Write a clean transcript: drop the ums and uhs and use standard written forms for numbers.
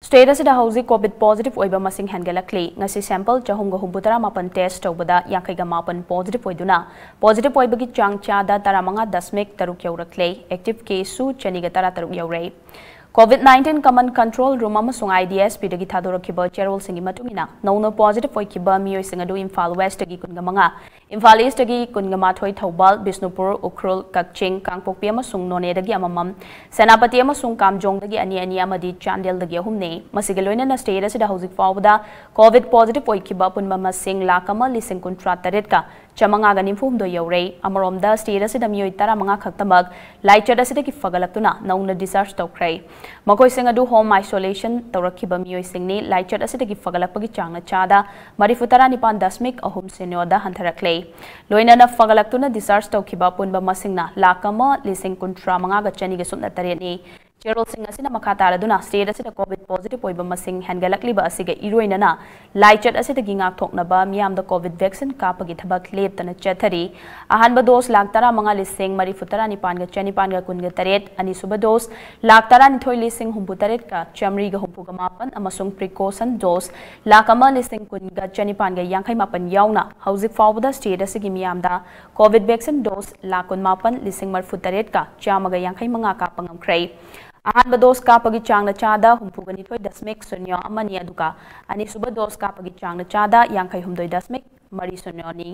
State asida hausi COVID positive oiba masing hengalakli ngasi sample chahumga humbutara mapan test tawbada yankaiga mapan positive oiduna positive oibagi chang chada taramanga dasmik taruk yaurakle active case su chaniga tara taruk yaurai COVID-19 Command Control Room amasung IDS pidagi thadorokiba cherol singi matungina nauna positive oikiba miyoi singadu Imphal West tagi kunga manga Imphal East tagi kunga mathoi Thaubal Bisnupur Ukhrul Kakching Kangpokpi amasung None dagi amamam Senapati amasung Kamjong dagi ani amadi Chandel dagi ahumne masige loinana state asida hauzik fawda COVID positive oikiba punma masing lakama lising kuntra taretka chamanga ga nimphum do yaurai amoromda state asida miyoi tara manga khaktamag laichada asida ki fagalaktuna nauna discharge tawkhrai makoi sing adu home isolation tawrakhiba miyoi singni laichad asida ki fagalakpagi changna chada marifutara nipan dasmik ahum senyoda hantharakle loinana fagalaktuna discharge tawkhiba punba masingna lakama lising kuntra manga ga chani ga sumna tareni Cherol Singh asina makatara duna state asida COVID positive oiba masing hengalakliba asiga iroinana laichat asida gingak thoknaba miyamda COVID vaccine kapagi thabak leptana chathari ahanba dose laktara manga lising marifutara nipan ga chanipan ga kunga taret ani suba dose laktara nithoi lising humputaret ka chamri ga humpuga mapan amasung precaution dose lakama lising kunga chanipan ga yankhai mapan yauna hauzik fawda state asigi miyamda COVID vaccine dose lakun mapan lising marfutaret ka chamaga yankhai manga kapangam krai ahanba dose kapagi changna chada humpugani thoi dasmik sunyo amani aduka ani suba dose kapagi changna chada yankhai humdoi dasmik mari sunyo ni